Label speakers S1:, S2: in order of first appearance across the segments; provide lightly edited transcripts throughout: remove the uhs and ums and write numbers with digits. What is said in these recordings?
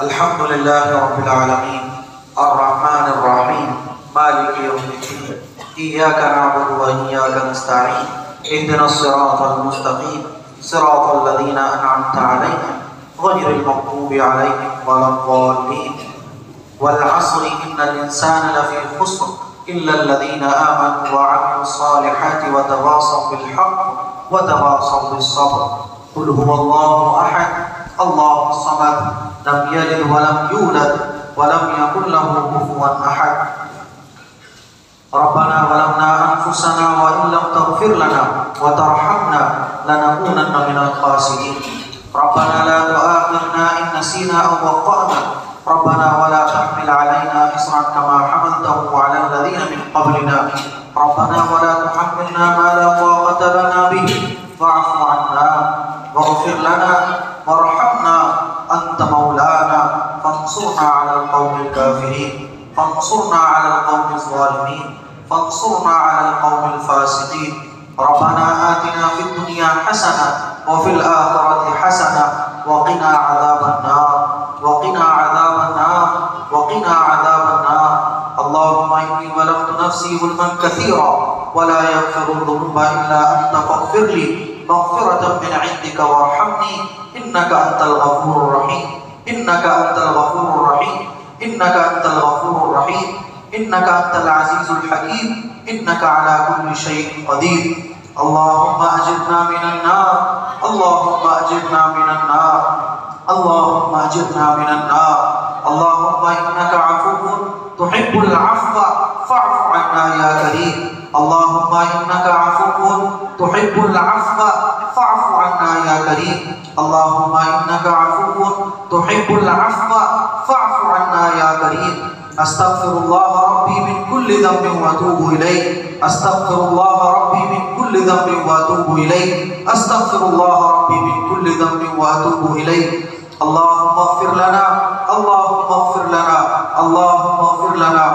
S1: अल्हम्दुलिल्लाहि रब्बिल आलमीन अर्रहमानिर रहीम मालिकि यौमिद्दीन इय्याका नअबुदु व इय्याका नस्तईन इहदिनस सिरातल मुस्तकीम सिरातल लज़ीना अनअमता अलैहिम गैरिल मग़्दूबि अलैहिम वलद्दाल्लीन वल अस्रि इन्नल इंसाना लफ़ी खुस्र इल्लल लज़ीना आमनु व अमिलुस सालिहाति व तवासव बिल हक़्क़ि व तवासव बिस सब्र कुल हुवल्लाहु अहद अल्लाहुस समद लम यलिद व लम यूलद व लम यकुल लहू कुफुवन अहद रब्बना ज़लमना अनफुसना व इन लम तग़फिर लना व तरहमना लनकूनन्ना मिनल ख़ासिरीन रब्बना ला तुआखिज़ना इन नसीना अव अख़्तअना रब्बना व ला तहमिल अलैना इस्रन कमा हमलतहु अलल लज़ीना मिन क़ब्लिना रब्बना व ला तुहम्मिलना मा ला ताक़त लना बिहि वअफ़ु अन्ना वग़फिर लना वरहमना अंत मौलाना फंसुरना अलल क़ौमिल काफ़िरीन फंसुरना अलल क़ौमिज़ ज़ालिमीन फंसुरना अलल क़ौमिल फ़ासिक़ीन रब्बना आतिना फ़िद दुनिया हसना व फ़िल आख़िरति हसना व क़िना अज़ाबन नार वक़िना अज़ाबन नार अल्लाहुम्मा इन्नी ज़लमतु नफ़्सी ज़ुल्मन कसीरा व ला यग़फ़िरु ज़ुनूबा इल्ला अंत फ़ग़फ़िर ली मग़फ़िरतम मिन इंदिका वरहमनी इन्नका अंतल गफ़ूरुर रहीम इन्नका अंतल गफ़ूरुर रहीम इन्नका अंतल गफ़ूरुर रहीम इन्नका अंतल अज़ीज़ुल हकीम इन्नका अला कुल्लि शैइन क़दीर अल्लाहुम्मा अजिरना मिनन नार अल्लाहुम्मा अजिरना मिनन नार अल्लाहुम्मा अजिरना मिनन नार अल्लाहुम्मा इन्नका अफ़ुव्वुन तुहिब्बुल अफ़्व फ़अफ़ु अन्ना या करीम अल्लाहुम्मा इन्नका अफ़ुव्वुन तुहिब्बुल अफ़्व फ़अफ़ु अन्ना या करीम अल्लाहुम्मा इन्नका अफ़ुव्वुन तुहिब्बुल अफ़्व फ़अफ़ु अन्ना या करीम अस्तग़फ़िरुल्लाह रब्बी मिन कुल्लि ज़ंबिन व अतूबु इलैह अस्तग़फ़िरुल्लाह रब्बी मिन कुल्लि ज़ंबिन व अतूबु इलैह अस्तग़फ़िरुल्लाह रब्बी मिन कुल्लि ज़ंबिन व अतूबु इलैह अल्लाहुम्मा इग़फ़िर लना अल्लाहुम्मा इग़फ़िर लना अल्लाहुम्मा इग़फ़िर लना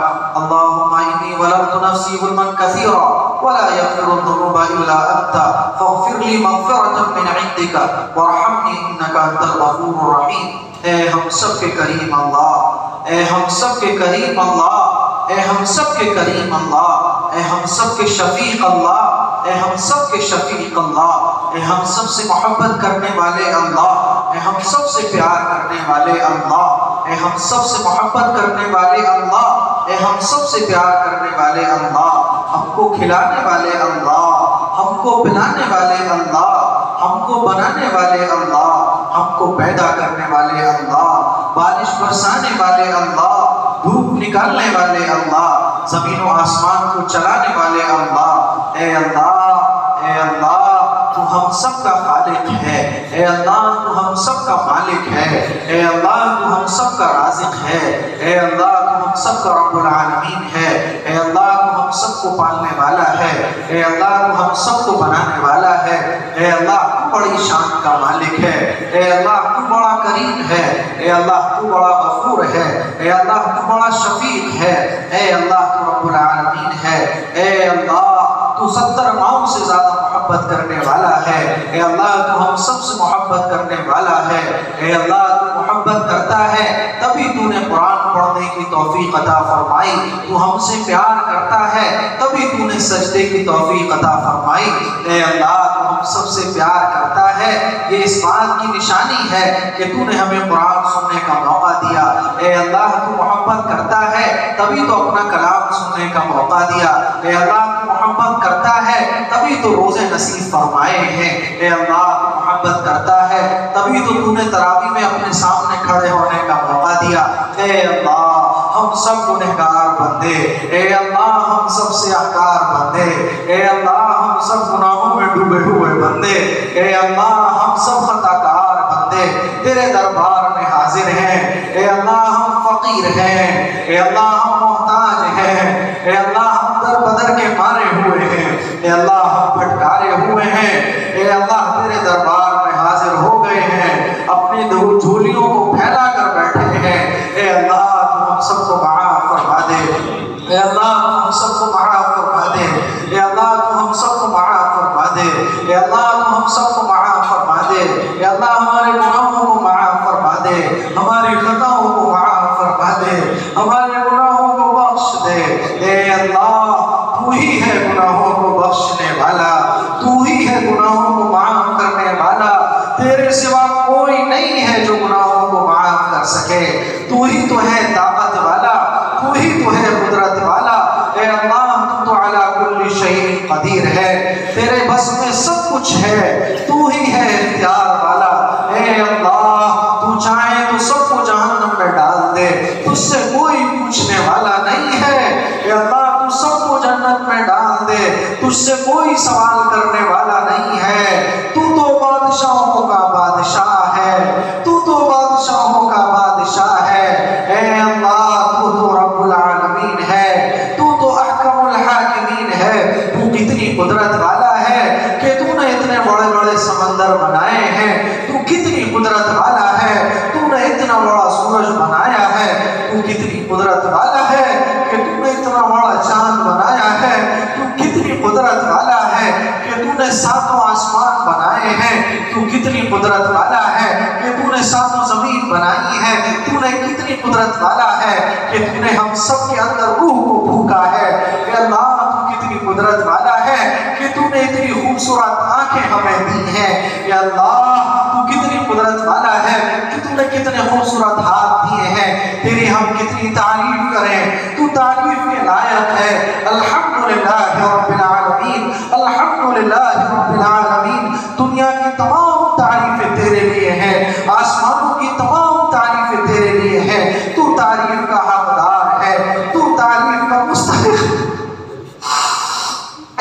S1: अल्लाहुम्मा इन्नी ज़लमतु नफ़्सी ज़ुल्मन कसीरा व ला यग़फ़िरु ज़ुनूबा इल्ला अंता फ़ग़फ़िर ली मग़फ़िरतम मिन इंदिका वरहमनी इन्नका अंतल गफ़ूरुर रहीम। ए हम सब के करीम अल्लाह, ए हम सब के करीम अल्लाह, ए हम सब के करीम अल्लाह, ए हम सब के शफीक अल्लाह, ए हम सब के शफीक अल्लाह, ए हम सब से मोहब्बत करने वाले अल्लाह, ए हम सब से प्यार करने वाले अल्लाह, ए हम सब से मोहब्बत करने वाले अल्लाह, ए हम सब से प्यार करने वाले अल्लाह, हमको खिलाने वाले अल्लाह, हमको पिलाने वाले अल्लाह, हमको बनाने वाले अल्लाह, हमको पैदा करने वाले अल्लाह, बारिश बरसाने वाले अल्लाह, धूप निकालने वाले अल्लाह, ज़मीन और आसमान को चलाने वाले अल्लाह। ए अल्लाह, ए अल्लाह, तू हम सब का खालिक है। ए अल्लाह, तू हम सब का मालिक है। ए अल्लाह, तू हम सब का राज़िक़ है। ए अल्लाह, तू हम सब का रब्बुल आलमीन है। ए अल्लाह, तू हम सबको पालने वाला है। ए अल्लाह, तू हम सबको बनाने वाला है। ए अल्लाह, तू बड़ी शान का मालिक है। ए अल्लाह, तू बड़ा करीम है। ए अल्लाह, तू बड़ा गफूर है। ए अल्लाह, तू बड़ा शफीक है। ए अल्लाह, तू रब्बुल आलमीन है। ए अल्लाह, तू 70 माओं से ज़्यादा मोहब्बत करने वाला है। ए अल्लाह, तू हम सब से मोहब्बत करने वाला है। ए अल्लाह, तू मोहब्बत करता है तभी तूने कुरान पढ़ने की तौफीक अता फरमाई। तू हमसे प्यार करता है तभी तूने सजदे की तौफीक अता फरमाई। ए अल्लाह, तू हम सबसे प्यार करता है, ये इस बात की निशानी है कि तूने हमें कुरान सुनने का मौका दिया। ए अल्लाह, तू मोहब्बत करता है तभी तो अपना कलाम सुनने का मौका दिया। ए अल्लाह, तू मोहब्बत करता है तभी तो रोज़े नसीब फरमाए हैं। ए अल्लाह, तू मोहब्बत करता है तभी तो तूने तरावी में अपने सामने खड़े होने का मौका दिया। ए अल्लाह, हम सब गुनहगार बंदे, ए अल्लाह, हम सब सियाहकार बंदे, ए अल्लाह, हम सब गुनाहों में डूबे हुए बंदे, ए अल्लाह, हम सब खताकार बंदे तेरे दरबार में हाजिर हैं। ए अल्लाह, हम फकीर हैं। ए अल्लाह, हम मोहताज हैं। ए अल्लाह, हम दर बदर के मारे हुए हैं। ए अल्लाह, हम भटकारे हुए हैं। ए अल्लाह, तेरे दरबार में हाजिर हो गए हैं, अपनी दो झोलियों को फैला कर बैठे हैं। ए अल्लाह, तू हम सबको माफ़ फरमा दे। ए अल्लाह, तू हम सबको माफ़ फरमा दे। ए अल्लाह, तू हम सबको माफ़ फरमा दे। ए अल्लाह, तू हम सबको माफ़ फरमा दे। ए अल्लाह, हमारे गुनाहों को माफ़ फरमा दे, हमारी खताओं तू ही तो है ताकत वाला, तू ही तो है कुदरत वाला। ए अल्लाह तू तो अला कुल्ली शैइन कदीर है, तेरे बस में सब कुछ है, तू ही है इख्तियार वाला। ए अल्लाह तू चाहे तो सबको जहन्नम में डाल दे, तुझसे कोई पूछने वाला नहीं है। ए अल्लाह तू सबको जन्नत में डाल दे, तुझसे कोई सवाल करने वाला नहीं है। तू तो बादशाहों का बादशाह है, तू तो बादशाहों का बादशाह है। ए अल्लाह तू तो रब्बुल आलमीन है, तू तो अहकमुल हाकिमीन है। तू कितनी कुदरत वाला है कि तूने इतने बड़े बड़े समंदर बनाए हैं। तू कितनी कुदरत वाला है, तूने इतना बड़ा सूरज बनाया है। तू कितनी कुदरत वाला है कि तूने इतना बड़ा चांद बनाया है। तू कितनी कुदरत वाला है कि तूने सातों आसमान बनाए हैं। तू कितनी कुदरत वाला है कि तूने सातों जमीन बनाई है। तूने कितनी कुदरत वाला है कि तूने हम सब के अंदर रूह को फूंका है। अल्लाह तू कितनी कुदरत वाला है कि तूने इतनी खूबसूरत आंखें हमें दी हैं। या अल्लाह तू कितनी कुदरत वाला है कि तूने कितने खूबसूरत हाथ दिए हैं। तेरी हम कितनी तारीफ करें, तू तारीफ के लायक है। अल्हम्दुलिल्लाह रब्बिल आलमीन, अल्हम्दुलिल्लाह रब्बिल आलमीन। दुनिया की तमाम तारीफें तेरे लिए हैं, आसमानों की तमाम तारीफें तेरे लिए हैं। तू तारीफ का हकदार है, तू तारीफ का मुस्तहिक।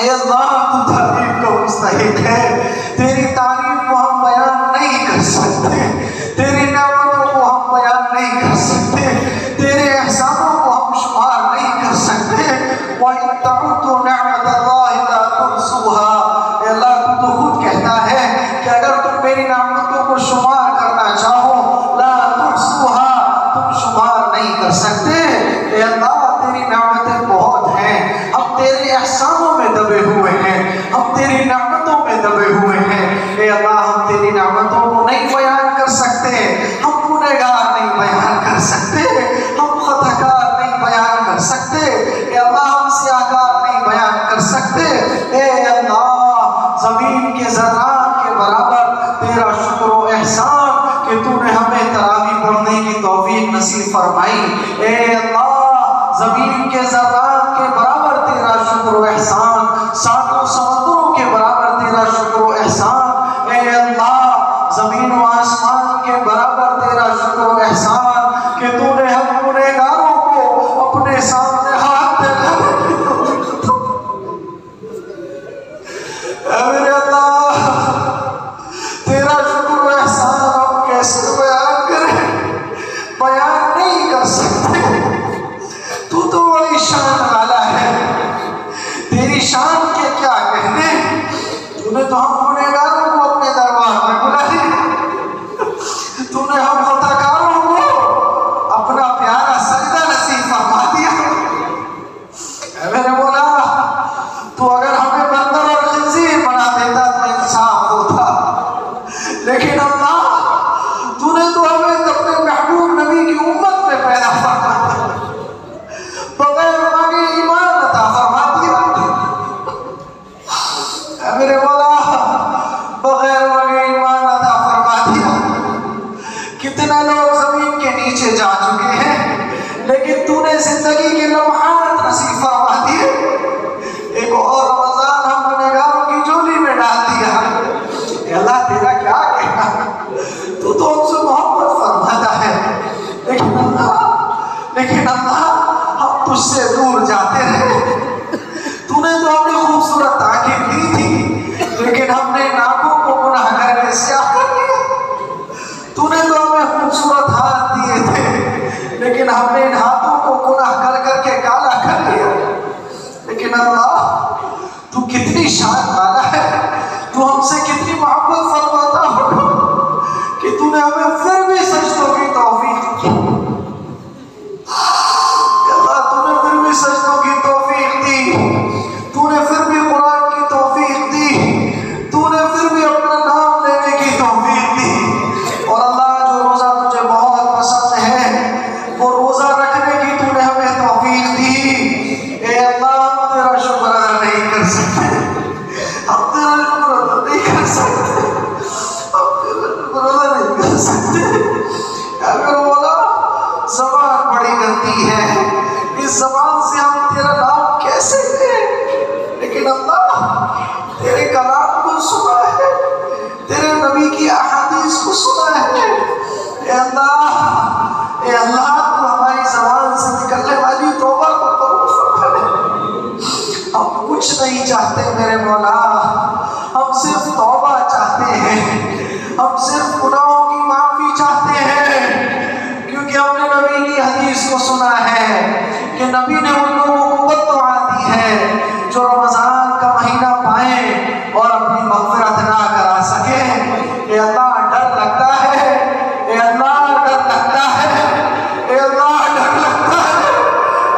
S1: अल्लाह तू तारीफ का मुस्तहिक है। तेरी तारीफ को हम बयान नहीं कर सकते, तेरी नेमतों को हम बयान नहीं कर सकते, तेरे एहसानों को हम शुमार नहीं कर सकते। वइन तउद्दू निअमतल्लाहि ला तुहसूहा। अल्लाह तू तो खुद कहता है कि अगर तुम मेरी नेमतों को शुमार करना चाहो, ला तुहसूहा, तुम शुमार नहीं कर सकते। अल्लाह तेरी नेमतें बहुत हैं, हम तेरे एहसानों में दबे हुए हैं, हम तेरी नेमतों में दबे हुए हैं। ए अल्लाह हम तेरी नेमतों को नहीं बयान कर सकते, हम गुनहगार नहीं बयान कर सकते, हम खताकार नहीं बयान कर सकते। ए अल्लाह हम सियाहकार नहीं बयान कर सकते। ए अल्लाह जमीन के ज़र्रात के बराबर तेरा शुक्र व एहसान कि तूने हमें तरावी पढ़ने की तौफीक नसीब फरमाई। ए अल्लाह जमीन के ज़र्रात के बराबर तेरा शुक्र व एहसान, सातों समंदरों के बराबर तेरा शुक्र व एहसान। ए अल्लाह जमीन व आसमान के बराबर तेरा शुक्र व एहसान कि तूने हम गुनहगारों को अपने सामने हाथ लगाने की तौफीक दी। मेरे अल्लाह तेरा शुक्र व एहसान हम कैसे बयान करें, बयान नहीं कर सकते। तू तो बड़ी शान वाला है, तेरी शान के क्या कहने। तूने तो हम गुनहगारों को अपने दरबार में बुला लिया, तूने हम खताकारों को अपना प्यारा सजदा नसीब फरमा दिया। मैंने बोला तू अगर हमें बंदर और खंजीर बना देता तो इंसाफ होता, लेकिन अल्लाह तूने तो हमें अपने महबूब नबी की उम्मत में पैदा फरमा दिया, बगैर मांगे ईमान अता फरमा दिया। मेरे मौला बगैर मांगे ईमान अता फरमा दिया। कितने लोग जमीन के नीचे जा चुके हैं, लेकिन तूने जिंदगी के लम्हात नसीब फरमा दिए। एक और रमजान हम गुनहगारों की झोली में डाल दिया। अल्लाह तेरा क्या कहना, तू तो हमसे मोहब्बत फरमाता है, लेकिन अल्लाह हम तुझसे दूर जाते रहे। तूने तो हमें खूबसूरत आंखें दी थी, लेकिन हमने नाकों को गुनाह करके स्याह कर दिया। तूने तो हमें खूबसूरत हाथ दिए थे, लेकिन हमने इन हाथों को गुनाह कर करके काला कर दिया। लेकिन अल्लाह तू कितनी शान वाला है, तू हमसे कितनी मोहब्बत फरमाता होगा कि तूने हमें फिर भी सजदों की तौफीक दी। अल्लाह तूने फिर भी सजदों की तौफीक दी, तूने फिर भी कुरान की तौफीक दी, तूने फिर भी अपना नाम लेने की तौफीक दी। और अल्लाह जो रोज़ा तुझे बहुत पसंद है, वो रोज़ा रखने की तूने हमें तौफीक दी। ए अल्लाह हम तेरा शुक्र अदा नहीं कर सकते, हम तेरा शुक्र अदा नहीं कर सकते, हम तेरा शुक्र अदा नहीं कर सकते। अगर बोला ए अल्लाह तू हमारी ज़बान से निकलने वाली तौबा को कबूल फरमा ले। हम कुछ नहीं चाहते मेरे मौला, हम सिर्फ तौबा चाहते हैं, हम सिर्फ गुनाहों की माफी चाहते हैं। क्योंकि हमने नबी की हदीस को सुना है कि नबी ने उन लोगों को बद्दुआ दी है जो रमजान का महीना पाए और अपनी मग़फ़िरत ना करा सके। ए अल्लाह डर लगता है, ए अल्लाह डर लगता है, ए अल्लाह डर लगता है,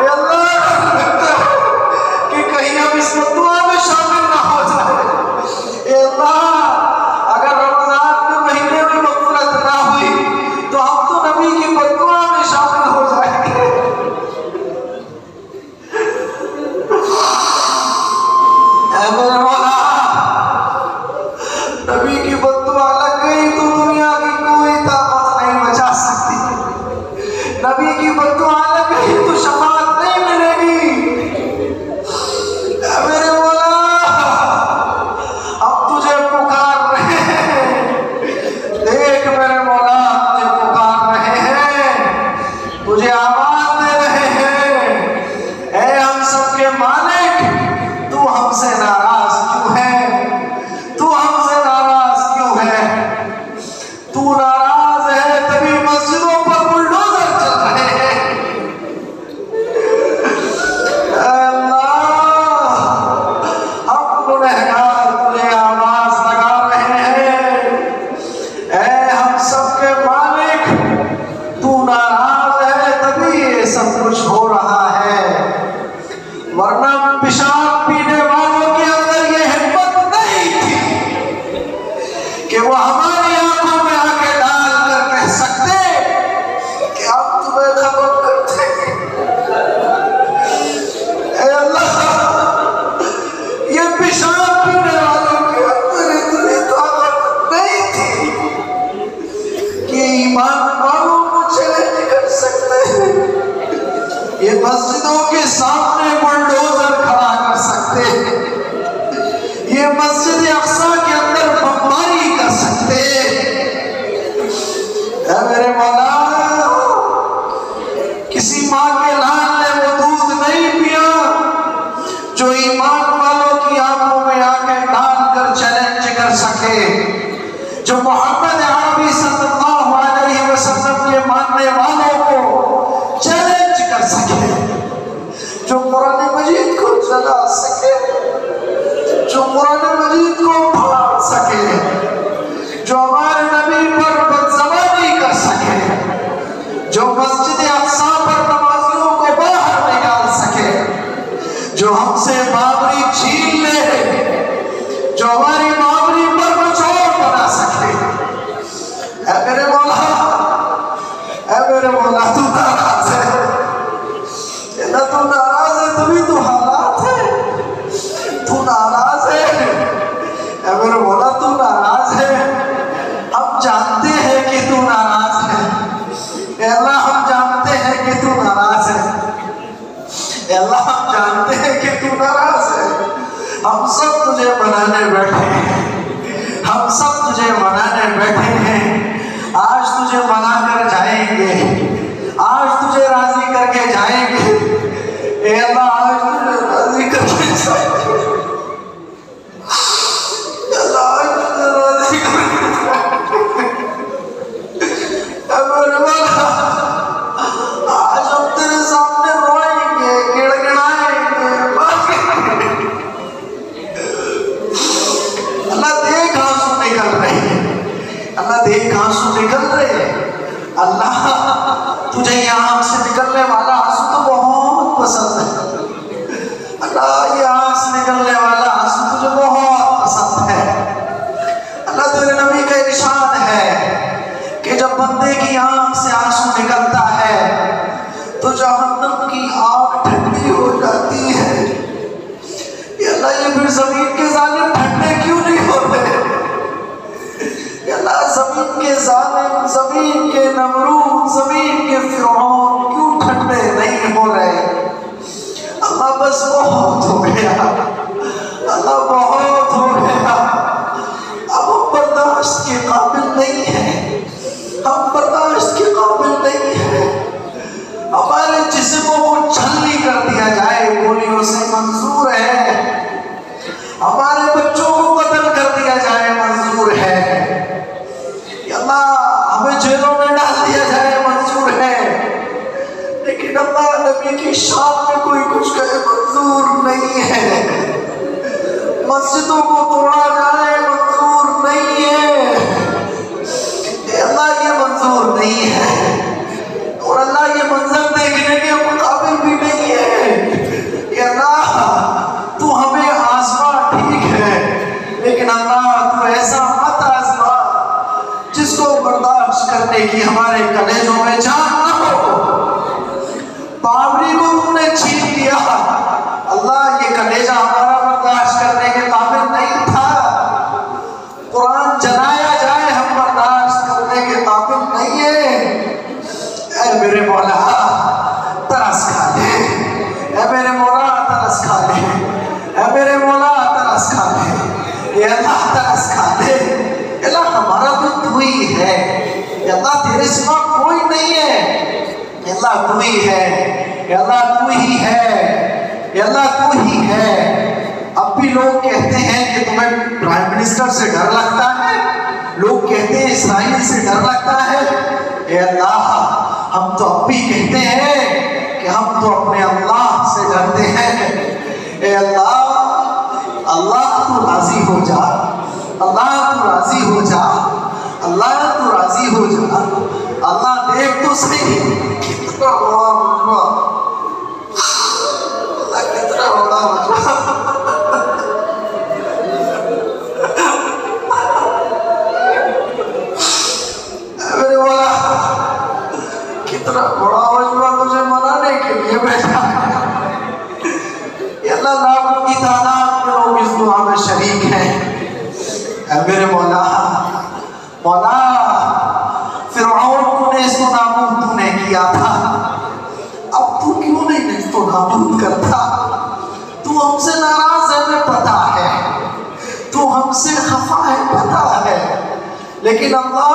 S1: ए अल्लाह डर लगता है कि कहीं हम इस बद्दुआ में शामिल ना हो जाए। ए अल्लाह अगर रमजान के महीने में मग़फ़िरत ना हुई तो हम तो नबी की बद्दुआ में शामिल हो जाएंगे। ऐ मेरे मौला, नबी की बद्दुआ लग गई तो दुनिया की कोई ताकत नहीं बचा सकती। नबी की बद्दुआ लग गई तो शफाअत नहीं मिलेगी। ऐ मेरे मौला, हम तुझे पुकार रहे हैं, देख मेरे मौला, तुझे पुकार रहे हैं, तुझे आवाज दे रहे हैं। ऐ हम सबके मालिक, तू हमसे नाराज क्यों है? तू हमसे नाराज क्यों है? तू नाराज है तभी मस्जिदों पर बुलडोजर चल रहे हैं। अल्लाह, हम गुनहगार तुझे आवाज लगा रहे हैं। ऐ हम सबके मालिक, तू नाराज है तभी ये सब कुछ हो रहा है, वरना पेशाब पीने वालों के अंदर ये हिम्मत नहीं थी कि वो हमारी आंखों में आके डाल कर कह सकते कि हम तुम्हें खत्म करते हैं। ऐ अल्लाह, ये पेशाब पीने वालों के अंदर इतनी ताकत नहीं थी कि ईमान वालों को चैलेंज कर सकते हैं। ये मस्जिदों के सामने बुलडोजर खड़ा कर सकते हैं, ये मस्जिद अक्सा के अंदर बमबारी कर सकते हैं। मेरे मौला, किसी माँ के लाल ने वो दूध नहीं पिया जो ईमान वालों की आंखों में आके डाल कर चैलेंज कर सके, जो मोहम्मद अरबी सल्लल्लाहु अलैहि वसल्लम के मानने वालों को चैलेंज कर सके, जो कुरान मजीद को जला सके, जो कुरान मजीद को फाड़ सके, जो हमारे नबी पर बदज़बानी कर सके, जो मस्जिद अक्सा पर नमाजियों को बाहर निकाल सके, जो हमसे बाबरी छीन ले, जो हमारी बाबरी पर बचौर बना सके। ऐ मेरे मौला, ऐ मेरे मौला, तू नाराज है ना? तू नाराज है तभी तो हालात है, तू नाराज है। ऐ मेरे मौला, तू नाराज है, हम जानते हैं कि तू नाराज है। ऐ अल्लाह, हम जानते हैं कि तू नाराज है। ऐ अल्लाह, हम जानते हैं कि तू नाराज है। हम सब तुझे मनाने बैठे हैं, हम सब तुझे मनाने बैठे हैं। आज तुझे मना कर जाएंगे, आज तुझे राजी करके जाएंगे। ए अल्लाह, आज तुझे राजी करके जाएंगे। अल्लाह, आज तुझे राजी करके जाएंगे। आज हम तेरे सामने रोएंगे, गिड़गिड़ाएंगे, अल्लाह देख आंसू निकल रहे हैं, अल्लाह देख आंसू निकल रहे हैं। अल्लाह, तुझे ये आंख से निकलने वाला आंसू तो बहुत पसंद है। अल्लाह, ये आंख से निकलने वाला आंसू तुझे बहुत पसंद है। अल्लाह, तेरे नबी का इरशाद है कि जब बंदे की आंख से आंसू निकलता है तो जहन्नम की आग ठंडी हो जाती है। अल्लाह, ये फिर जमीन के जालिम ठंडे क्यों नहीं होते? अल्लाह, जमीन के जालिम, जमीन के नमरूद, जमीन के फिरौन क्यों ठंडे नहीं हो रहे? अल्लाह, बस बहुत हो गया, अल्लाह बहुत हो गया। अब हम बर्दाश्त के काबिल नहीं है, हम बर्दाश्त के काबिल कि शाम में कोई कुछ कहे मंजूर नहीं है, मस्जिदों को तोड़ा जाए मंजूर नहीं है, अल्लाह ये मंजूर नहीं है, और अल्लाह ये मंजर देखने के मुकाबिल भी नहीं है। अल्लाह तू हमें आजमा ठीक है, लेकिन अल्लाह तू ऐसा मत आजमा जिसको बर्दाश्त करने की हमारे कलेजों में जान न हो। बाबरी को तुमने छीन लिया, अल्लाह ये कलेजा हमारा बर्दाश्त करने के काबिल नहीं था। कुरान जलाया जाए हम बर्दाश्त करने के काबिल नहीं है। ऐ मेरे मौला तरस खा ले, ऐ मेरे मौला तरस खा ले, ऐ मेरे मौला तरस खा ले, ये अल्लाह तरस खा ले। अल्लाह हमारा तो तू ही है, अल्लाह तेरे सिवा कोई नहीं है, अल्लाह तू ही है, अल्लाह तू ही है, अल्लाह तू ही है। अब भी लोग कहते हैं कि तुम्हें प्राइम मिनिस्टर से डर लगता है, लोग कहते हैं इसराइल से डर लगता है। ए अल्लाह हम तो अब भी कहते हैं कि हम तो अपने अल्लाह से डरते हैं। ए अल्लाह, अल्लाह तू राजी हो जा, अल्लाह तू राजी हो जा, अल्लाह तू राजी हो जा। अल्लाह देख तो सही कितना बड़ा मजमा, अल्लाह कितना बड़ा मजमा। मेरे बोला कितना बड़ा मजमा तुझे मनाने के लिए बैठा। अल्लाह लाखों की तादाद में लोग इस दुआ में शरीक हैं। मेरे मौला, मौला फिरौन को नेस्तो नाबूद तूने किया था, अब तू क्यों नहीं नेस्तो नाबूद करता? तू हमसे नाराज है हमें पता है, तू हमसे खफा है पता है, लेकिन अल्लाह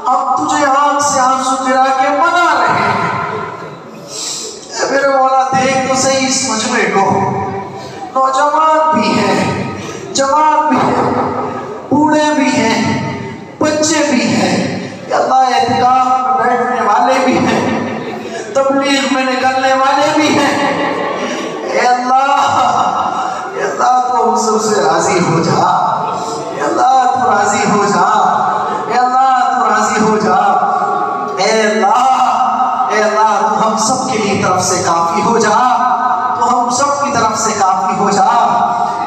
S1: हम तुझे आंख से आंसू गिरा के मना रहे हैं। मेरे मौला देख तो सही इस मजमे को, नौजवान भी है, जवान भी है, बूढ़े भी हैं, बच्चे भी हैं, अल्लाह एहतिकाफ में बैठने वाले भी हैं, तबलीग में निकलने वाले भी हैं। अल्लाह तो हम सबसे राजी हो जा, अल्लाह तू राजी हो जा, अल्लाह तू राजी हो जा। अल्लाह तू हम सब के लिए तरफ से काफी हो जा, तो हम सब की तरफ से काफी हो जा।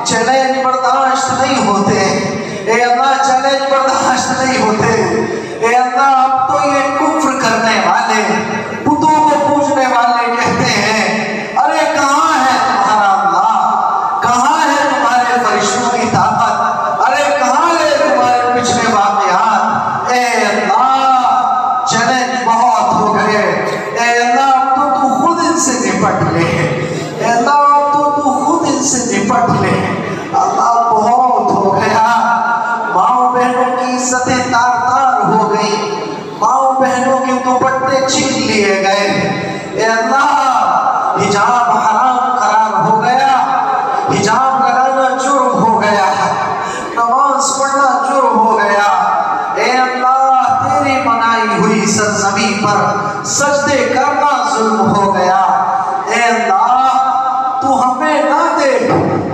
S1: चैलेंज बर्दाश्त नहीं होते, ए अल्लाह चैलेंज बर्दाश्त नहीं होते। ए अल्लाह अब तो ये कुफ्र करने वाले, बुतों को पूजने वाले कहते हैं, अरे कहाँ है तुम्हारा अल्लाह, कहाँ है तुम्हारे फरिश्तों की ताकत, अरे कहाँ है तुम्हारे पिछले वाक़यात। ए अल्लाह चैलेंज बहुत हो गए, ए अल्लाह अब तो तू खुद इनसे निपट ले, ए अल्लाह अब तो तू खुद इनसे निपट ले। अल्लाह बहुत हो गया, माओ बहनों की इज्जतें तार तार हो गई, माओ बहनों के दुपट्टे छीन लिए गए। ए अल्लाह हिजाब हराम करार हो गया, हिजाब लगाना जुर्म हो गया, नमाज पढ़ना जुर्म हो गया। ए अल्लाह तेरी बनाई हुई सरजमीन पर सजदे करना जुल्म हो गया। ए अल्लाह तू हमें ना दे,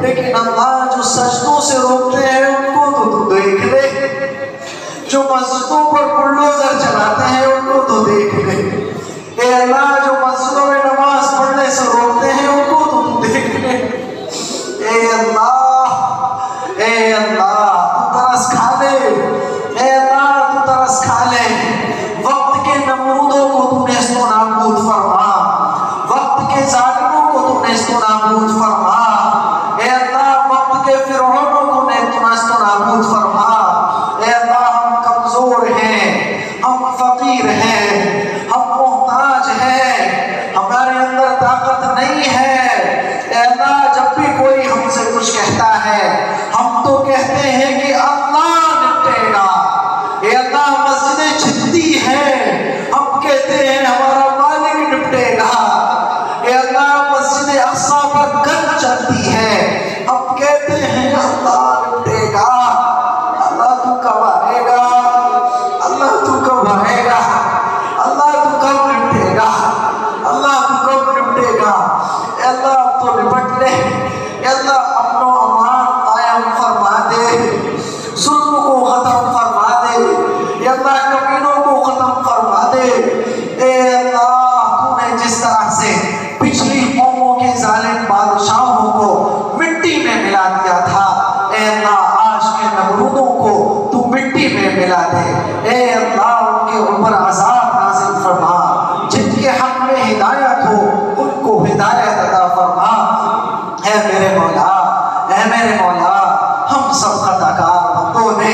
S1: लेकिन अल्लाह जो सजदों से रोकते हैं उनको तो तू देख ले, जो मस्जिदों पर बुलडोजर चलाते हैं उनको तो देख ले। ए अल्लाह जो मस्जिदों में नमाज पढ़ने से रोकते हैं उनको तो तू देख ले। ए अल्लाह तू तरस खा ले, ए अल्लाह तू तरस खा ले। वक्त के नमूदों को तू नेस्तो नाबूद फरमा, दे, अल्लाह अपनो अमान कायम फरमा दे, जुल्म को खत्म फरमा दे, अल्लाह कमीनों को खत्म फरमा दे। ए अल्लाह तूने जिस तरह से पिछली कौमों के जालिम बादशाहों को मिट्टी में मिला दिया था, ए अल्लाह आज के नमरूदों को तू मिट्टी में मिला दे। ए अल्लाह उनके ऊपर अज़ाब नाज़िल फरमा, जिनके हक में हिदायत हो उनको हिदायत अता फरमा। ऐ मेरे मौला, ऐ मेरे मौला, हम सब खताकार बंदों ने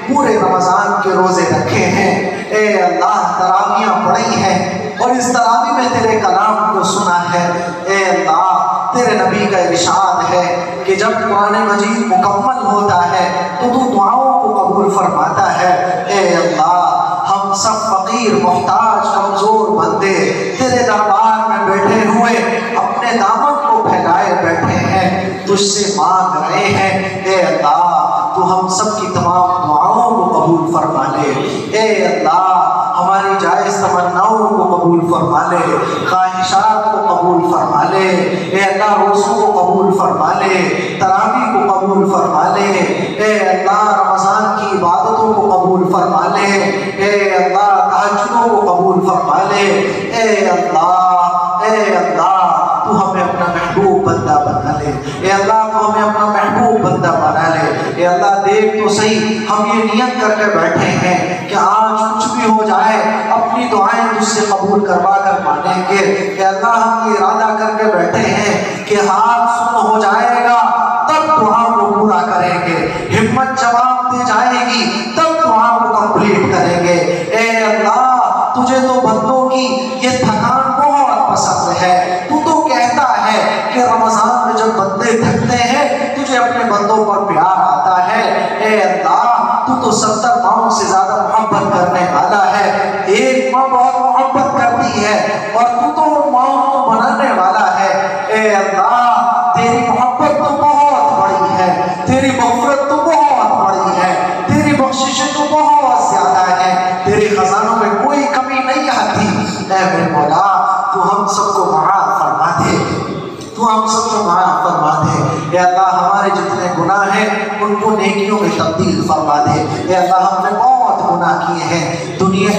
S1: पूरे रमजान के रोजे रखे हैं। ए अल्लाह तरावियाँ पढ़ी हैं और इस तरावी में तेरे कलाम को सुना है। ए अल्लाह तेरे नबी का इरशाद है कि जब कुरान मजीद मुकम्मल होता है तो तू दुआओं को कबूल फरमाता है। ए अल्लाह हम सब फकीर मोहताज कमजोर बंदे तेरे दरबार में बैठे हुए अपने दामन को फैलाए बैठे हैं, तुझसे मांग रहे हैं। ए अल्लाह तू हम सब की तमाम दुआओं को कबूल फरमा ले। ए अल्लाह हमारी जायज़ तमन्नाओं को कबूल फरमा ले, ख्वाहिशात को कबूल फरमा ले। ए अल्लाह रोज़ों को कबूल फरमा ले, तरावी को कबूल फरमा ले। ए अल्लाह रमज़ान की इबादतों को कबूल फरमा ले। ए अल्लाह तहज्जुदों को कबूल फरमा ले। ए अल्लाह तू हमें अपना महबूब बंदा बना ले। ए अल्लाह तू हमें अपना महबूब बंदा बना ले। ए अल्लाह देख तो सही, हम ये नियत करके बैठे हैं कि आज कुछ भी हो जाए अपनी दुआएं तुझसे कबूल करवा कर मानेंगे। ए अल्लाह हम ये इरादा करके बैठे हैं कि हाथ सुन हो जाएगा तब दुआ को पूरा करेंगे, हिम्मत जवाब दे जाएगी तब दुआ को कंप्लीट करेंगे। ए अल्लाह तुझे तो बंदों की ये थकान बहुत पसंद है। तू तो कहता है कि रमजान में जब बंदे थकते हैं तुझे अपने बंदों पर प्यार आता है। ए अल्लाह तू तो 70 माओं से ज्यादा मोहब्बत करने वाला है। एक माँ बहुत मोहब्बत करती है और तू तो उन माओं को बनाने वाला है। ए अल्लाह तेरी मोहब्बत तो बहुत बड़ी है, तेरी मग़फ़िरत तो बहुत बड़ी है, तेरी बख्शिश तो बहुत ज्यादा है, तेरे खजानों में कोई कमी नहीं आती। ऐ मेरे मौला तू हम सबको माफ़ फरमा दे, तू हम सबको माफ़ फरमा दे। ए अल्लाह हमारे जितने गुनाह हैं उनको नेकियों में तब्दील फरमा दे। ए अल्लाह हमने बहुत गुनाह किए हैं, दुनिया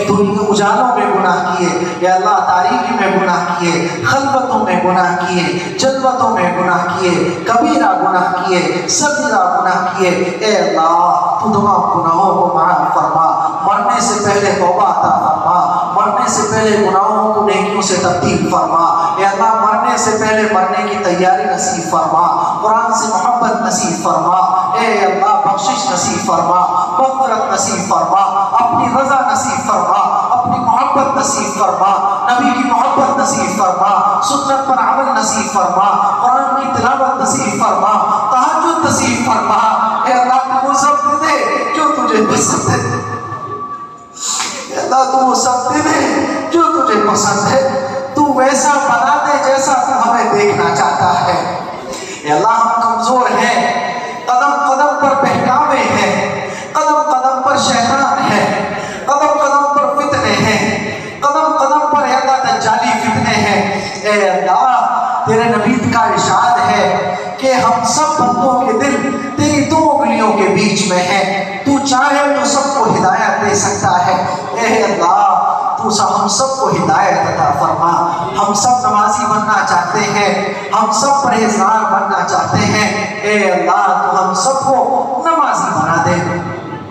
S1: उजालों में गुनाह किए, ए अल्लाह तारीकी में गुनाह किए, खलवतों में गुनाह किए, जलवतों में गुनाह किए, कबीरा गुनाह किए, सगीरा गुनाह किए। ए अल्लाह तू तमाम गुनाहों को माफ़ फरमा, मरने से पहले तौबा अता फरमा, मरने से पहले गुनाहों को नेकियों से तब्दील फरमा। ए अल्लाह मरने से पहले मरने की तैयारी नसीब फरमा, कुरान से मोहब्बत नसीब फरमा। ए अल्लाह बख्शिश नसीब फरमा, मग़फ़िरत नसीब फरमा, अपनी रज़ा नसीब फरमा, अपनी मोहब्बत नसीब फरमा, नबी की मोहब्बत नसीब फरमा, सुन्नत पर अमल नसीब फरमा, कुरान की तिलावत नसीब फरमा, तहज्जुद नसीब फरमा। ए अल्लाह तू वो सब दे दे जो तुझे पसंद है। अल्लाह तू वो सब दे दे जो तुझे पसंद है, तू वैसा बना दे जैसा तू हमें देखना चाहता है। अल्लाह हम कमजोर हैं, कदम कदम पर बहकावे हैं, कदम कदम पर शैतान है, कदम कदम पर फितने हैं, कदम कदम पर अल्लाह दज्जाली फितने हैं। ए अल्लाह तेरे नबी का इरशाद है कि हम सब बंदों के दिल तेरी दो उंगलियों के बीच में है, तू चाहे तो सबको हिदायत दे सकता है। ए अल्लाह तू हम सबको हिदायत अता फरमा। हम सब नमाजी बनना चाहते हैं, हम सब परहेजगार बनना चाहते हैं। ए अल्लाह तू हम सबको नमाजी बना दे,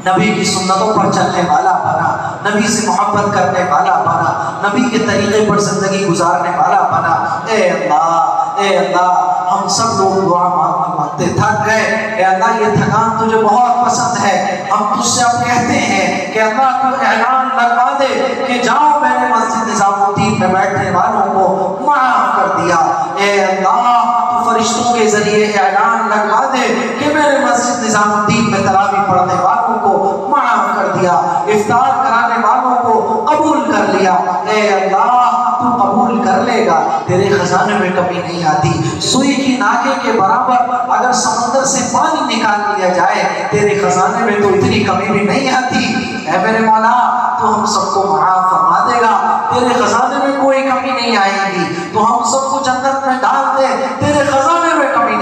S1: नबी की सुन्नतों पर चलने वाला बना, नबी से मोहब्बत करने वाला बना, नबी के तरीके पर जिंदगी गुजारने वाला बना। ए अल्लाह हम सब लोग दुआ मांगते थक गए। ए अल्लाह ये थकान तुझे बहुत पसंद है, हम तुझसे अब कहते हैं कि अल्लाह तू ऐलान लगवा दे कि जाओ मैंने मस्जिद निज़ामुद्दीन में बैठने वालों को माफ़ कर दिया। ए अल्लाह तू फरिश्तों के जरिए ऐलान लगवा दे कि मैंने मस्जिद निज़ामुद्दीन में तरावी पढ़ने वालों को माफ़ कर दिया, इफ्तार कराने वालों को कबूल कर लिया। ए अल्लाह तू कबूल कर लेगा, तेरे खजाने में कमी नहीं आती। सुई की नाके के बराबर अगर समंदर से पानी निकाल लिया जाए तेरे खजाने में तो इतनी कमी भी नहीं आती। ऐ मेरे मौला तो हम सबको माफ़ फरमा देगा, तेरे खजाने में कोई कमी नहीं आएगी। तो हम सबको जन्नत में डाल दे, तेरे खजाने में कमी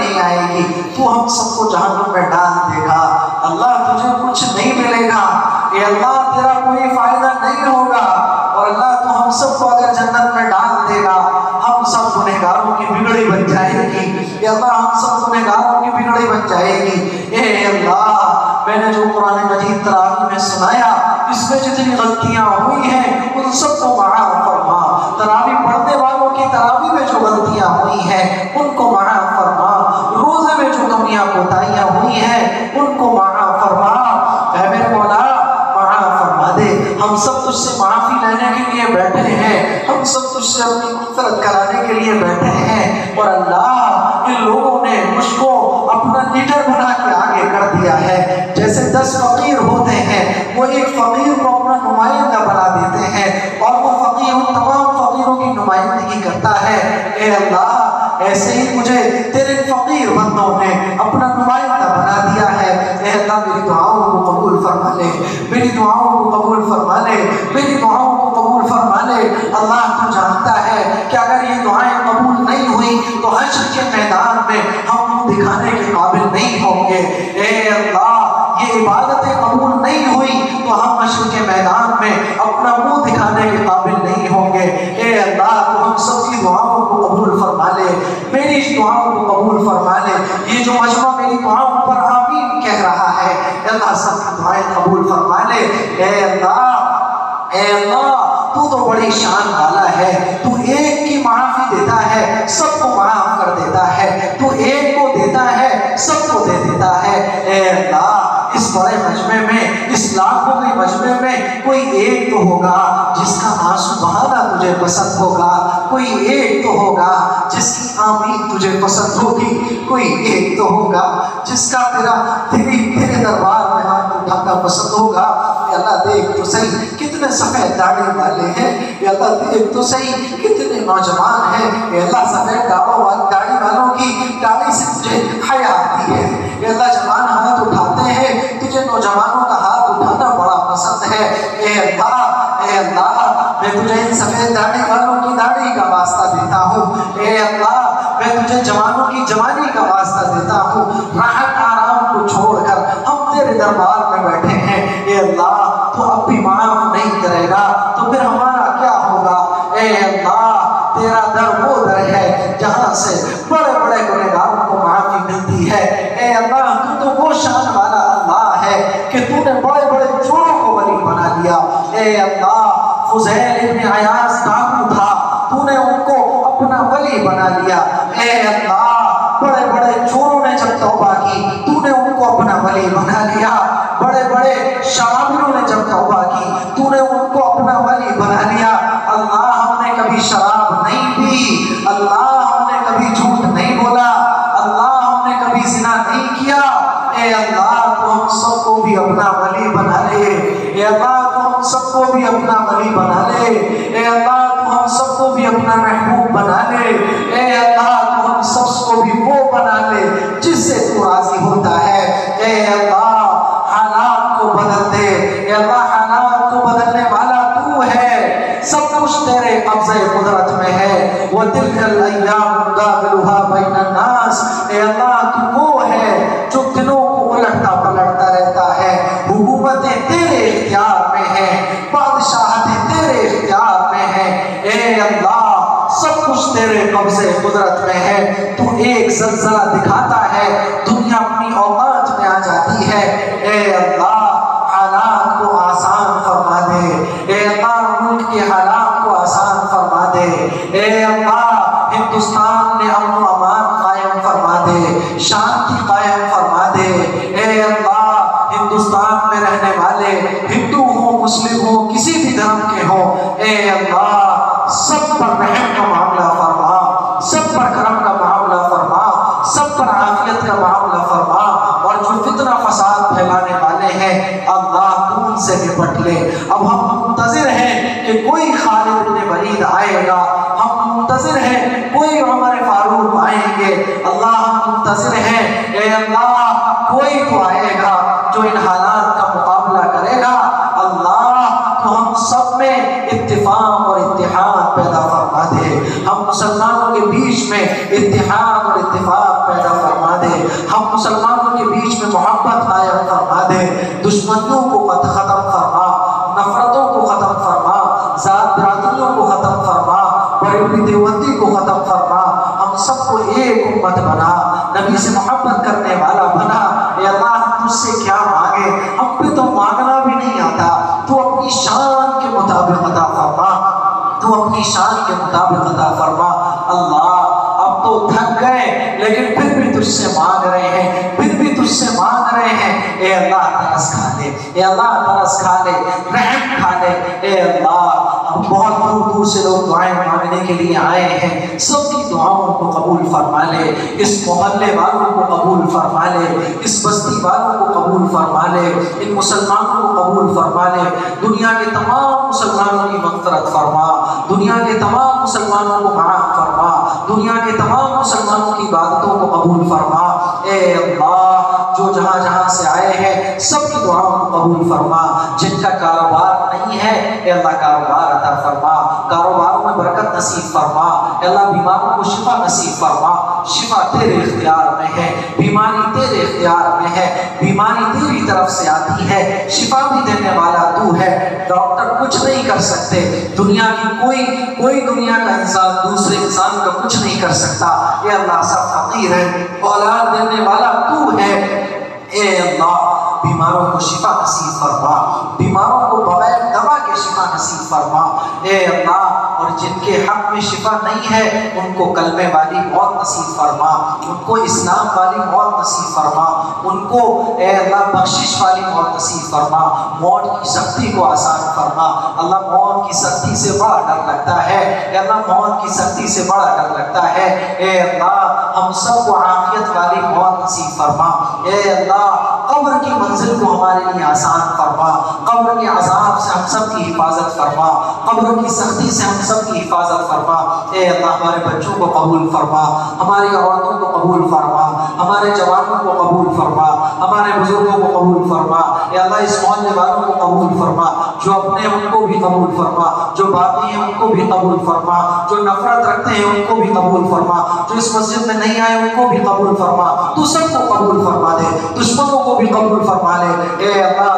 S1: अल्लाह हम सब गुनहगारों की बिगड़ी बन जाएगी। ए अल्लाह मैंने जो कुरान मजीद तरावी में सुनाया इसमें जितनी गलतियां हुई हैं उन सबको माफ फरमा। तरावी पढ़ने वालों की तरावी में जो गलतियां हुई हैं उनको माफ फरमा। रोजे में जो कमियां कोताहियां हुई हैं उनको माफ फरमा। ऐ मेरे मौला माफ फरमा दे। हम सब तुझसे माफी लेने के लिए बैठे हैं, हम सब तुझसे अपनी मग़फ़िरत कराने के लिए बैठे हैं। और अल्लाह इन लोगों ने मुझको अपना लीडर बना के आगे कर दिया है। जैसे 10 फकीर होते हैं वो एक फकीर को अपना नुमाइंदा बना देते हैं और वो फकीर उन तमाम फकीरों की नुमाइंदगी करता है। ए अल्लाह ऐसे ही मुझे तेरे फकीर बंदों ने अपना नुमाइंदा बना दिया है। ए अल्लाह मेरी दुआओं को कबूल फरमा ले, मेरी दुआओं को कबूल फरमा ले, मेरी दुआओं को कबूल फरमा ले। अल्लाह तो जानता है कि अगर ये दुआएं कबूल नहीं हुई तो हश्र के मैदान में हम मुंह दिखाने के काबिल नहीं होंगे। ए अल्लाह ये इबादतें कबूल नहीं हुई तो हम हश्र के मैदान में अपना मुंह दिखाने के काबिल नहीं होंगे। ए अल्लाह तो हम सबकी दुआओं को कबूल फरमा ले, मेरी इस दुआओं को कबूल फरमा ले। ये जो मजमा मेरी दुआओं पर आमीन कह रहा है अल्लाह सबकी दुआएं कबूल फरमा ले। ए अल्लाह तू तो बड़ी शान वाला है, तू एक की माफी देता है सबको माफ कर देता है, तू एक को देता है सबको दे देता है। ए अल्लाह इस बड़े मजमे में, इस लाखों के मजमे में कोई एक तो होगा जिसका आंसू बहाना तुझे पसंद होगा, कोई एक तो होगा जिसकी आमीन तुझे पसंद होगी, कोई एक तो होगा जिसका तेरे दरबार में हाथ उठाना पसंद होगा। अल्लाह देख तो सही कितने सफेद दाढ़ी वाले हैं, अल्लाह देख तो सही कितने नौजवान हैं। अल्लाह सफेद दाढ़ी वालों की दाढ़ी से तुझे हया आती है। अल्लाह जवान हाथ उठाते हैं, तुझे नौजवानों का हाथ उठाना बड़ा पसंद है। ए अल्लाह मैं तुझे इन सफेद दाढ़ी वालों की दाढ़ी का वास्ता देता हूँ। ए अल्लाह मैं तुझे जवानों की जवानी का वास्ता देता हूँ। राहत आराम को छोड़कर हम तेरे दरबार में बैठे हैं। ए अल्लाह तो अब भी माफ नहीं करेगा तो फिर हमारा क्या होगा। ए अल्लाह तेरा दर वो दर है जहाँ से बड़े बड़े गुनहगारों को माफी मिलती है। ए अल्लाह तू तो वो शान वाला अल्लाह है कि तूने बड़े बड़े चोरों को वली बना लिया। ए अल्लाह फुज़ैल इब्न अयाज़ डाकू था, तूने उनको अपना वली बना लिया। ए अल्लाह बड़े बड़े चोरों ने जब तौबा की तूने उनको अपना वली बना लिया। बड़े बड़े शराबियों ने जब तौबा की तूने उनको अपना वली बना लिया। अल्लाह हमने कभी शराब नहीं पी, अल्लाह हमने कभी झूठ नहीं बोला, अल्लाह हमने कभी ज़िना नहीं किया। ए अल्लाह तो हम सबको भी अपना वली बना ले। ए अल्लाह तो हम सबको भी अपना वली बना ले। ए अल्लाह तो हम सबको भी अपना महबूब बना ले। ए अल्लाह तो हम सबको भी वो बना ले जिससे तू राजी होता है। ए अल्लाह हालात को बदल दे। ए अल्लाह हालात को बदलने वाला तू है, सब कुछ तेरे कब्ज़े कुदरत में है। वो तिलकल अय्याम नुदाविलुहा बैनन नास। ए अल्लाह तू वो है जो दिनों को उलटता पलटता रहता है। हुकूमतें तेरे इख्तियार में है, बादशाहतें तेरे इख्तियार में है। ए अल्लाह सब कुछ तेरे कब्ज़े कुदरत में है। तू एक ज़लज़ला दिखाता है दुनिया अपनी औकात में आ जाती है। ए अल्लाह हालात को आसान फरमा दे। ए अल्लाह मुल्क के हालात को आसान फरमा दे। ए अल्लाह हिंदुस्तान में अमन व अमान कायम फरमा दे, शांति कायम फरमा दे। ए अल्लाह हिंदुस्तान में रहने वाले हिंदू हो मुस्लिम हो किसी भी धर्म के हो, ए अल्लाह सब पर रहम का मामला फरमा, सब पर करम का मामला फरमा, सब पर आफियत का मामला फरमा। और जो फितना फसाद फैलाने वाले हैं अल्लाह तू उनसे निपट ले। अब हम मुंतज़िर हैं कि कोई खालिद इब्न वलीद आएगा, हम मुंतज़िर हैं कोई उमर फारूक आएंगे। अल्लाह हम मुंतज़िर हैं ए अल्लाह कोई तो आएगा जो इन हालात का मुकाबला करेगा। अल्लाह तो हम सब में इत्तिफाक और इत्तिहाद पैदा फरमा दे। हम मुसलमानों के बीच में इत्तिहाद और इत्तिफाक पैदा फरमा दे। हम मुसलमानों के बीच में मोहब्बत कायम फरमा दे। दुश्मनियों को ख़त्म फरमा, नफरतों को ख़त्म फरमा, ज़ात बिरादरियों को ख़त्म फरमा, बड़ी देवबंदी को ख़त्म फरमा। हम सबको एक उम्मत बना। नबी से मोहब्बत करने वाला बना। ए अल्लाह हम तुझसे क्या मांगे, हम पे तो मांगना भी नहीं आता। तू अपनी शान के मुताबिक अता फरमा, तू अपनी शान के मुताबिक अता फरमा। अल्लाह अब तो थक गए लेकिन फिर भी तुझसे मांग रहे हैं, फिर भी तुझसे मांग रहे हैं। ए अल्लाह तरस खा ले, ए अल्लाह तरस खा ले, रहम खा ले। ए अल्लाह बहुत दूर दूर से लोग दुआएं मांगने के लिए आए हैं, सबकी दुआओं को कबूल फरमा ले। इस मोहल्ले वालों को कबूल फरमा ले, इस बस्ती वालों को कबूल फरमा ले, इन मुसलमानों को कबूल फरमा ले। दुनिया के तमाम मुसलमानों की मग़फ़िरत फरमा, दुनिया के तमाम मुसलमानों को माफ़ फरमा, दुनिया के तमाम मुसलमानों की इबादतों को कबूल फरमा। ए अल्लाह जो जहाँ जहाँ से आए हैं सबकी दुआओं को कबूल फरमा। जिनका कारोबार नहीं है ए अल्लाह कारोबार अता फरमा, कारोबारों में बरकत नसीब फरमा। अल्लाह बीमारों को शिफा नसीब फरमा। शिफा तेरे इख्तियार में है, बीमारी तेरे इख्तियार में है, बीमारी तेरी तरफ से आती है, शिफा भी देने वाला तू है। डॉक्टर कुछ नहीं कर सकते, दुनिया की कोई दुनिया का इंसान दूसरे इंसान का कुछ नहीं कर सकता। ये अल्लाह सब फकीर है, औलाद देने वाला तू है। ए अल्लाह बीमारों को शिफा नसीब फरमा, बीमारों को बगैर दवा के शिफा नसीब फरमा। ए अल्लाह और जिनके हक में शिफा नहीं है उनको कलमे वाली मौत नसीब फरमा, उनको इस्लाम वाली मौत नसीब फरमा, उनको ए अल्लाह बख्शिश वाली मौत नसीब फरमा। मौत की सख्ती को आसान फरमा। अल्लाह मौत की सख्ती से बड़ा डर लगता है, अल्लाह मौत की सख्ती से बड़ा डर लगता है। ए अल्लाह हम सबको आफियत वाली मौत नसीब फरमा। ए अल्लाह कब्र की मंजिल को हमारे लिए आसान फरमा, कब्र के अज़ाब से हम सब की हिफाजत फरमा, कब्र की सख्ती से हम सब की हिफाजत फरमा। ए अल्लाह हमारे बच्चों को कबूल फरमा, हमारी औरतों को कबूल फरमा, हमारे जवानों को कबूल फरमा, हमारे बुजुर्गों को कबूल फरमा। ए अल्लाह इस मोहल्ले वालों को कबूल फरमा, जो अपने उनको भी कबूल फरमा, जो बाकी हैं उनको भी कबूल फरमा, जो नफरत रखते हैं उनको भी कबूल फरमा, जो इस मस्जिद में नहीं आए उनको भी कबूल फरमा। तू सबको कबूल फरमा दे, दुश्मनों को भी कबूल फरमा ले। ए अल्लाह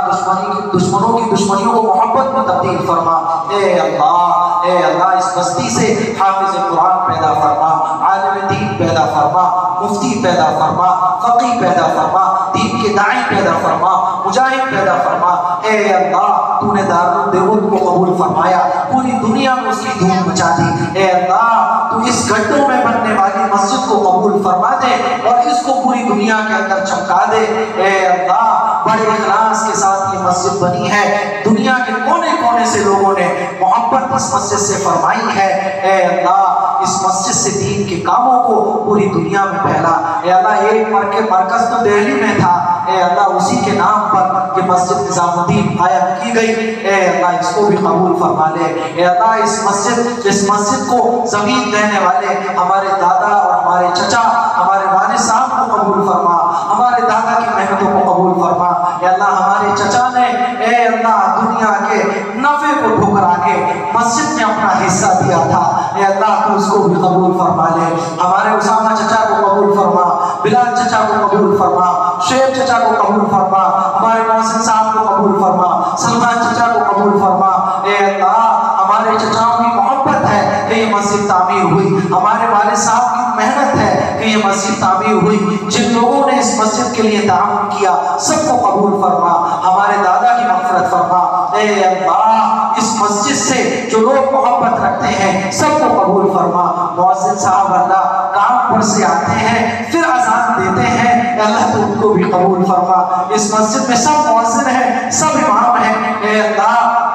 S1: दुश्मनों की दुश्मनियों को मोहब्बत में तब्दील फरमा। ए अल्लाह इस बस्ती से हाफिज कुरान पैदा फरमा, आलिम दीन पैदा फरमा, मुफ्ती पैदा फरमा, फकीह पैदा फरमा, दीन के दाई पैदा फरमा, मुजाहिद पैदा फरमा। ए अल्लाह तूने दारुल देवबंद को कबूल फरमाया, पूरी दुनिया में उसकी धूम मचा दी। ए अल्लाह तू इस गड्ढों में बनने वाली मस्जिद को कबूल फरमा दे और इसको पूरी दुनिया के अंदर चमका दे। ए अल्लाह बड़े इखलास के साथ ये मस्जिद बनी है, दुनिया के कोने कोने से लोगों ने मोहब्बत इस मस्जिद से फरमाई है। ए अल्लाह इस मस्जिद से दीन के कामों को पूरी दुनिया में फैला। ए अल्लाह एक मरकज तो दिल्ली में था, ए अल्लाह उसी के नाम पर ये मस्जिद निजामुद्दीन कायम की गई। ए अल्लाह इसको भी कबूल फरमा ले। ए अल्लाह इस मस्जिद को ज़मीन देने वाले हमारे दादा और हमारे चचा, हमारे वालिद साहब को कबूल फरमा, हमारे दादा की मेहनतों को कबूल फरमा। ए अल्लाह हमारे चचा ने ए अल्लाह दुनिया के नफे को ठुकरा के मस्जिद में अपना हिस्सा दिया था। ए अल्लाह तो उसको भी कबूल फरमा ले। हमारे उसामा चचा को कबूल फरमा, बिलाल चचा को कबूल फरमा, शेख चचा को कबूल फरमा, हमारे मोहसिन साहब को कबूल फरमा, सलमान चचा को कबूल फरमा। ए अल्लाह हमारे चचाओं की मोहब्बत है कि ये मस्जिद तामीर हुई, हमारे वालिद साहब की मेहनत है कि ये मस्जिद तामीर हुई, जिन लोगों ने इस मस्जिद के लिए ताउन किया सबको कबूल फरमा, हमारे दादा की मग़फ़िरत फरमा। ए अल्लाह इस मस्जिद से जो लोग मोहब्बत रखते हैं सबको कबूल फरमा। मुअज़्ज़िन साहब अल्लाह काम पर से आते हैं फिर अज़ान देते हैं, अल्लाह तो उनको भी कबूल फरमा। इस मस्जिद में सब मुअज़्ज़िन हैं, सब इमाम हैं। ए अल्लाह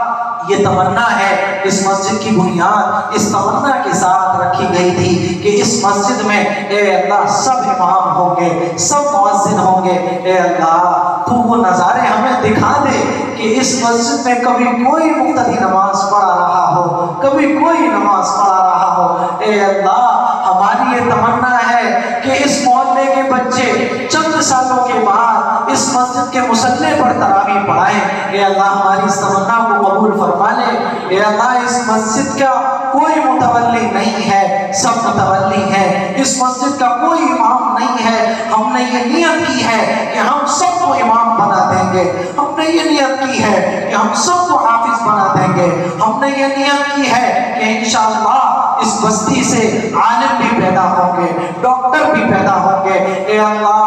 S1: ये तमन्ना है, इस मस्जिद की बुनियाद इस तमन्ना के साथ रखी गई थी कि इस मस्जिद में ए अल्लाह सब इमाम होंगे, सब मुअज़्ज़िन होंगे। ए अल्लाह तू वो नज़ारे हमें दिखा दे कि इस मस्जिद में कभी कोई मुक्तदी नमाज पढ़ा रहा हो, कभी कोई नमाज पढ़ा रहा हो। ए अल्लाह हमारी ये तमन्ना है कि इस मोहल्ले के बच्चे चंद सालों के बाद इस मस्जिद के मुसल्ले पर तरावी पढ़ाएं। ए अल्लाह हमारी इस तमन्ना को कबूल फरमा ले। ए अल्लाह इस मस्जिद का कोई मुतवल्ली नहीं है, सब मुतवल्ली है। इस मस्जिद का कोई इमाम नहीं है। हमने ये नियत की है कि हम सबको इमाम बना देंगे, हमने ये नियत की है कि हम सबको हाफिज बना देंगे। हमने ये नियत की है कि इंशाअल्लाह इस बस्ती से आलिम भी पैदा होंगे, डॉक्टर भी पैदा होंगे। ए अल्लाह,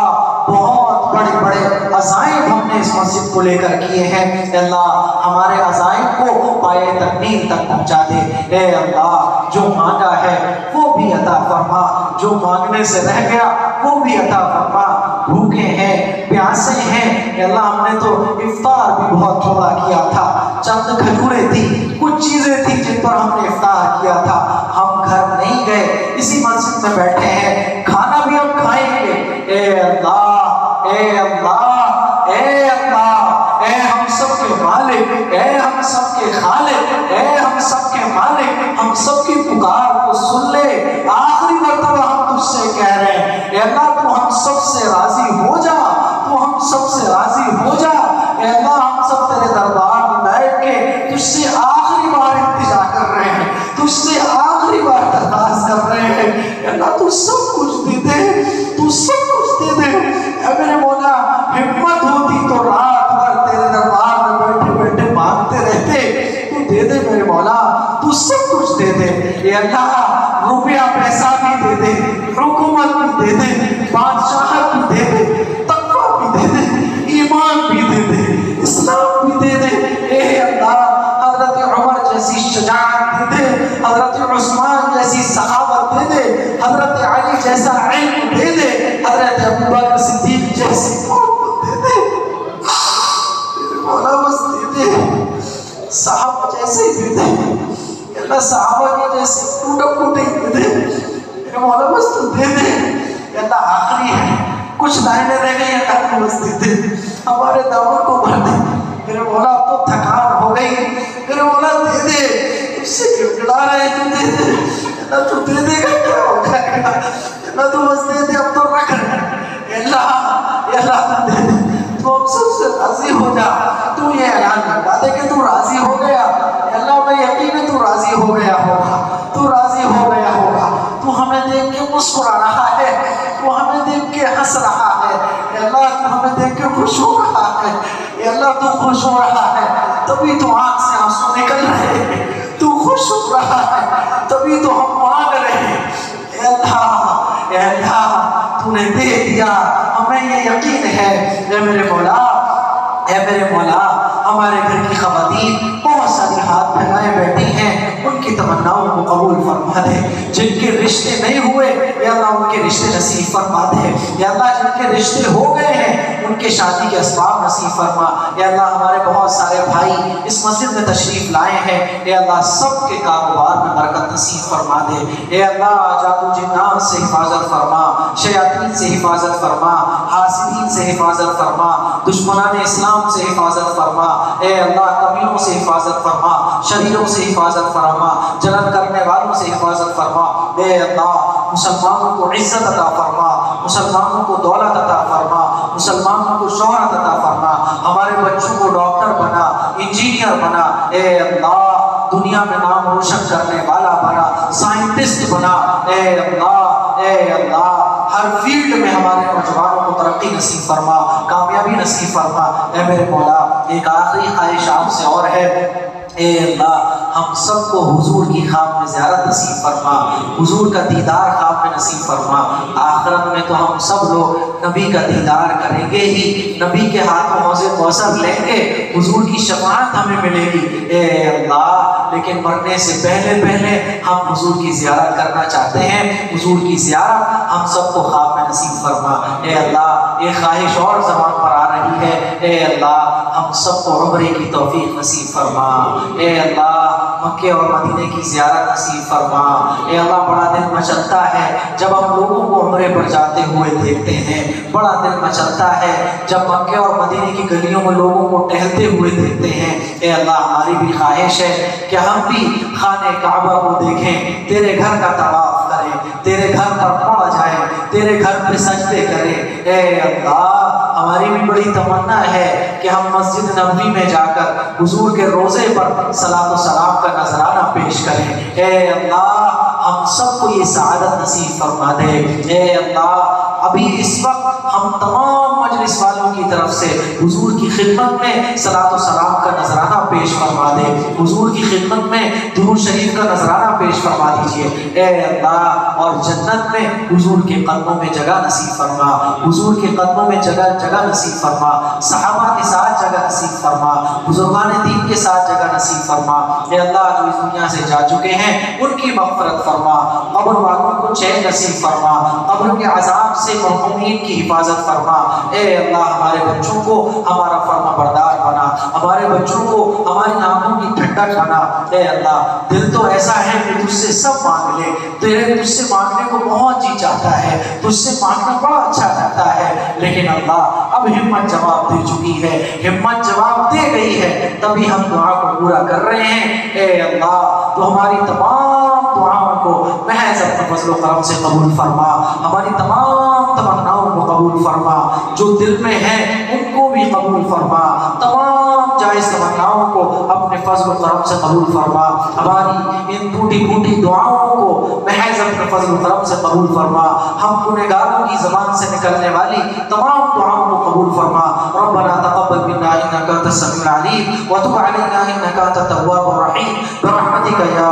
S1: बहुत बड़े बड़े अज़ाइम हमने इस मस्जिद को लेकर किए हैं। अल्लाह, हमारे अज़ाइम को पाए तकमील तक पहुंचा दे। ए अल्लाह, जो मांगा है वो भी अता फरमा, जो मांगने से रह गया वो भी अता फरमा। भूखे हैं, प्यासे हैं, अल्लाह हमने तो इफ्तार भी बहुत थोड़ा किया था, चंद खजूरें थी, कुछ चीजें थी जिन पर हमने इफ्तार किया था। हम घर नहीं गए, इसी मस्जिद में बैठे हैं, खाना भी हम खाएंगे। ए अल्लाह, ए अल्लाह, ए अल्लाह, ए हम सबके मालिक, ए हम सबके खालिक, ए हम सबके मालिक, हम सबकी पुकार को सुन ले। आखिरी मर्तबा हम तुझसे कह रहे हैं, अल्लाह तू हम सबसे राजी हो जा, तू हम सबसे राजी हो जा। अल्लाह, हम सब तेरे दरबार में बैठ के तुझसे आखिरी बार इंतजा कर रहे हैं, तुझसे आखिरी बार दरखास्त कर रहे हैं। अल्लाह, तू सब कुछ दे दे, तू सब कुछ दे दे। मेरे मौला, हिम्मत होती तो रात भर तेरे दरबार में बैठे बैठे मांगते रहते। तू दे दे मेरे मौला, तू सब कुछ दे दे। ये अल्लाह, रुपया पैसा भी दे दे, हुकूमत भी दे दे, बादशाहत भी दे दे, तकवा भी दे दे, ईमान भी दे दे, इस्लाम भी दे दे। ए अल्लाह, हजरत उमर जैसी शजाअत दे दे, हजरत उस्मान जैसी सखावत दे दे, हजरत अली जैसा इल्म दे दे, हजरत अबू बकर सिद्दीक जैसी मोहब्बत दे दे। मौला बस दे दे, साहब जैसे दे दे, अल्लाह साहबा के जैसे टूटा फूटे दे दे। मौला बस तू दे दे। अल्लाह, आखिरी है, कुछ लाइनें रह गई, अल्लाह बस दे दे, हमारे दामन को भर दे। मेरे मौला, अब तो थकान हो गई, मेरे मौला दे दे, तुझसे गिड़गिड़ा रहे, तू दे दे। अल्लाह, तू दे देगा क्या हो जाएगा? अल्लाह, तू बस दे दे, अब तो रख। अल्लाह, अल्लाह तू दे दे, तू हम सबसे राजी हो जा। तू ये ऐलान करवा दे कि तू राजी हो गया। अल्लाह, मैं यकीन है तू राजी हो गया होगा, तू राजी हो गया होगा। तू हमें देख के मुस्कुरा रहा है, तू हमें देख के हंस रहा है। अल्लाह, तू हमें देख के खुश हो रहा है। अल्लाह, तू खुश हो रहा है तभी तो आंख से आंसू निकल रहे हैं, तू खुश हो रहा है तभी तो हम मांग रहे हैं। अल्लाह, अल्लाह, तूने दे दिया, हमें ये यकीन है। ए मेरे मौला, ए मेरे मौला, हमारे घर की खवातीन बहुत सारी हाथ फैलाए बैठी हैं, उनकी तमन्नाओं को कबूल फरमा दे। जिनके रिश्ते नहीं हुए, या अल्लाह उनके रिश्ते नसीब फरमा दे। या अल्लाह, जिनके रिश्ते हो गए हैं उनके शादी के असबाब नसीब फरमा। या अल्लाह, हमारे बहुत सारे भाई इस मस्जिद में तशरीफ लाए हैं, या अल्लाह सबके कारोबार में बरकत नसीब फरमा दे। या अल्लाह, जादू जिन्नात से हिफाजत फरमा, शयातीन से हिफाजत फरमा, हासिदीन से हिफाजत फरमा, दुश्मनान इस्लाम से हिफाजत फरमा। ए अल्लाह, कमीनों से हिफाजत फरमा, शरीरों से हिफाजत फरमा, जलन करने वालों से हिफाजत फरमा। ए अल्लाह, मुसलमानों को इज्जत अता फरमा, मुसलमानों को दौलत अता फरमा, मुसलमानों को शोहरत अता फरमा। हमारे बच्चों को डॉक्टर बना, इंजीनियर बना। ए अल्लाह, दुनिया में नाम रोशन करने वाला बना, साइंटिस्ट बना। ए अल्लाह, ए अल्लाह, हर फील्ड में हमारे नौजवानों को तरक्की नसीब फरमा, कामयाबी नसीब फरमा। ए मेरे मौला, एक आखिरी ख्वाहिश आपसे और है। ए अल्लाह, हम सबको हुजूर की ख्वाब में ज़ियारत नसीब फरमा, हुजूर का दीदार ख्वाब में नसीब फरमा। आखिरत में तो हम सब लोग नबी का दीदार करेंगे ही, नबी के हाथों हौज़े कौसर लेंगे, हुजूर की शफाअत हमें मिलेगी। ए अल्लाह, लेकिन मरने से पहले पहले हम हुजूर की ज़ियारत करना चाहते हैं। हुजूर की ज़ियारत हम सबको ख्वाब में नसीब फरमा। ए अल्लाह, ये ख्वाहिश और ज़बान पर आ रही है। ए अल्लाह, हम सबको उम्रे की तौफीक नसीब फरमा। ए अल्लाह, मक्के और मदीने की ज़ियारत नसीब फरमा। ए अल्लाह, बड़ा दिल मचलता है जब हम लोगों को उम्रे पर जाते हुए देखते हैं, बड़ा दिल मचलता है जब मक्के और मदीने की गलियों में लोगों को टहलते हुए देखते हैं। ए अल्लाह, हमारी भी ख्वाहिश है कि हम भी खाने काबा को देखें, तेरे घर का तवाफ करें, तेरे घर पर पड़ जाए, तेरे घर पे सजदे करें। ए अल्लाह, हमारी भी बड़ी तमन्ना है कि हम मस्जिद नबवी में जाकर हुजूर के रोज़े पर सलात व सलाम का नजराना पेश करें। ए अल्लाह, हम सबको ये सआदत नसीब फरमा दे। ए अल्लाह, अभी इस वक्त हम तमाम मजलिस वालों की की तरफ से हुजूर की खिदमत में सलात व सलाम का नजराना पेश फरमा दे, हुजूर की खिदमत में दुरूद शरीफ का नजराना पेश फरमा दीजिए ए अल्लाह। और जन्नत में हुजूर के कदमों में जगह नसीब फरमा, हुजूर के कदमों में जगह नसीब फरमा, सहाबा के साथ जगह नसीब फरमा, बुजुर्गान दीन के साथ जगह नसीब फरमा। ए अल्लाह जो इस दुनिया से जा चुके हैं उनकी मग़फ़िरत फरमा, कब्र वालों को चैन नसीब फरमा, कब्र के अज़ाब से मरहूमीन की हिफाजत फरमा। ए अल्लाह हमारे बच्चों को हमारा फर्मा बरदार बना, हमारे बच्चों को हमारी आंखों की ठंडक बना। ए अल्लाह दिल तो ऐसा है कि तुझसे सब मांग ले, तेरे तुझसे मांगने को बहुत जी चाहता है, तुझसे मांगना बड़ा अच्छा लगता है, लेकिन अल्लाह अब हिम्मत जवाब दे चुकी है, हिम्मत जवाब दे गई है, तभी हम दुआ को पूरा कर रहे हैं। ए अल्लाह तो हमारी तमाम दुआओं को महज अपने फज़ल व करम से कबूल फरमा, हमारी तमाम तमन्नाओं को कबूल फरमा, जो दिल में है उनको भी कबूल फरमा, तमाम जायज़ तमन्नाओं को अपने फज़ल व करम से कबूल फरमा, हमारी इन टूटी फूटी दुआओं को महज अपने फज़ल व करम से कबूल फरमा, हम गुनहगारों की ज़बान से निकलने वाली तमाम दुआओं को कबूल फरमा। रब्बना तक़ब्बल मिन्ना इन्नका अंतस समीउल अलीम व तुब अलैना इन्नका अंतत तव्वाबुर रहीम बिरहमतिका या